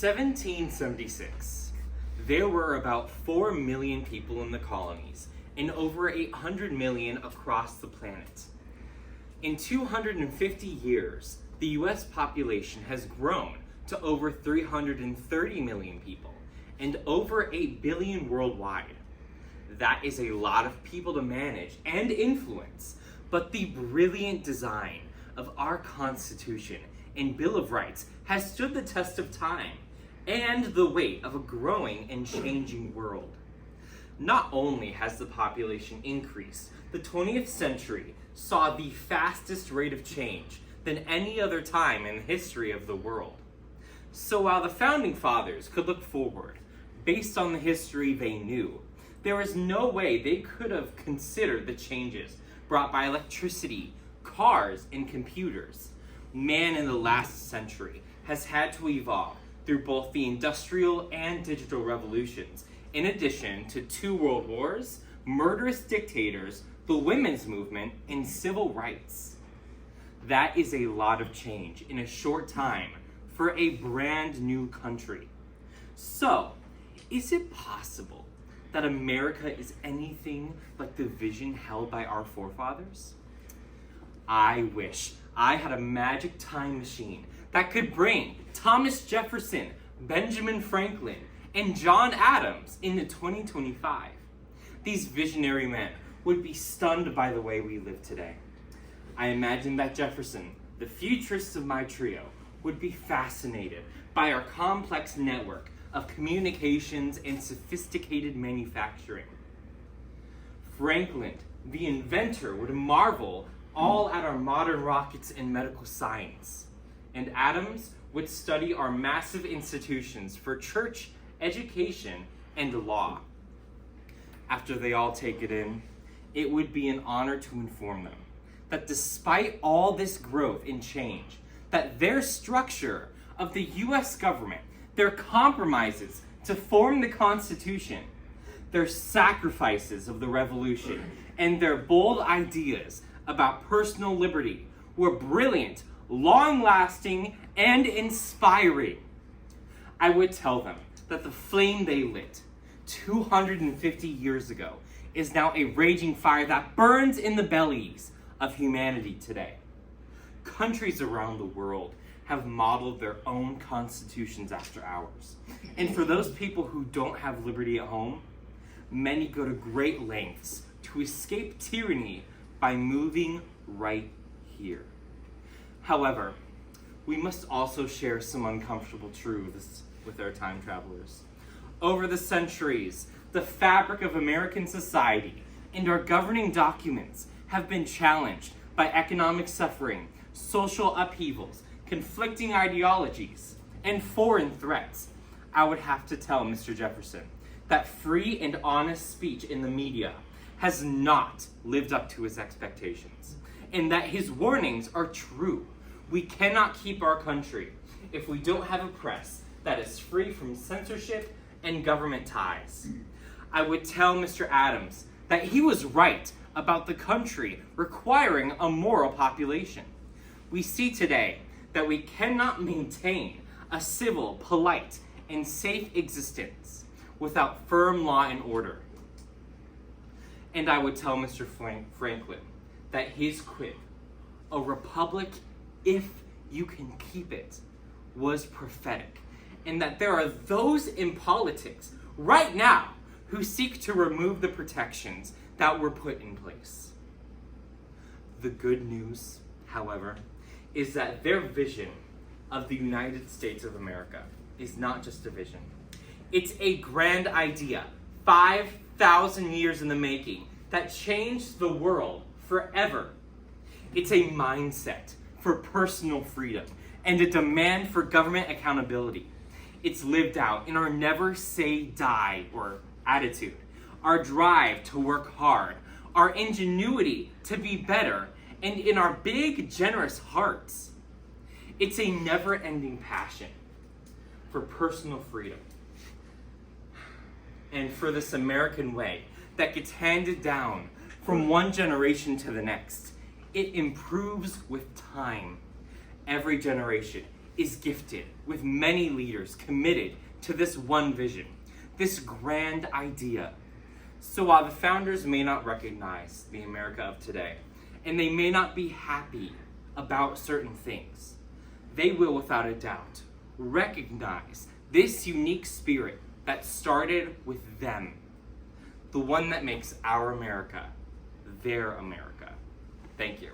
1776, there were about 4 million people in the colonies and over 800 million across the planet. In 250 years, the US population has grown to over 330 million people and over 8 billion worldwide. That is a lot of people to manage and influence, but the brilliant design of our Constitution and Bill of Rights has stood the test of time and the weight of a growing and changing world. Not only has the population increased, the 20th century saw the fastest rate of change than any other time in the history of the world. So while the Founding Fathers could look forward, based on the history they knew, there was no way they could have considered the changes brought by electricity, cars, and computers. Man in the last century has had to evolve through both the industrial and digital revolutions, in addition to 2 world wars, murderous dictators, the women's movement, and civil rights. That is a lot of change in a short time for a brand new country. So, is it possible that America is anything like the vision held by our forefathers? I wish I had a magic time machine that could bring Thomas Jefferson, Benjamin Franklin, and John Adams into 2025. These visionary men would be stunned by the way we live today. I imagine that Jefferson, the futurist of my trio, would be fascinated by our complex network of communications and sophisticated manufacturing. Franklin, the inventor, would marvel all at our modern rockets and medical science. And Adams would study our massive institutions for church, education, and law. After they all take it in, it would be an honor to inform them that despite all this growth and change, that their structure of the US government, their compromises to form the Constitution, their sacrifices of the Revolution, and their bold ideas about personal liberty were brilliant, long-lasting, and inspiring. I would tell them that the flame they lit 250 years ago is now a raging fire that burns in the bellies of humanity today. Countries around the world have modeled their own constitutions after ours. And for those people who don't have liberty at home, many go to great lengths to escape tyranny by moving right here. However, we must also share some uncomfortable truths with our time travelers. Over the centuries, the fabric of American society and our governing documents have been challenged by economic suffering, social upheavals, conflicting ideologies, and foreign threats. I would have to tell Mr. Jefferson that free and honest speech in the media has not lived up to his expectations, and that his warnings are true. We cannot keep our country if we don't have a press that is free from censorship and government ties. I would tell Mr. Adams that he was right about the country requiring a moral population. We see today that we cannot maintain a civil, polite, and safe existence without firm law and order. And I would tell Mr. Franklin that his quip, "A republic if you can keep it," was prophetic, and that there are those in politics right now who seek to remove the protections that were put in place. The good news, however, is that their vision of the United States of America is not just a vision. It's a grand idea, 5,000 years in the making, that changed the world forever. It's a mindset for personal freedom and a demand for government accountability. It's lived out in our never say die or attitude, our drive to work hard, our ingenuity to be better, and in our big, generous hearts. It's a never-ending passion for personal freedom and for this American way that gets handed down from one generation to the next. It improves with time. Every generation is gifted with many leaders committed to this one vision, this grand idea. So while the founders may not recognize the America of today, and they may not be happy about certain things, they will, without a doubt, recognize this unique spirit that started with them, the one that makes our America their America. Thank you.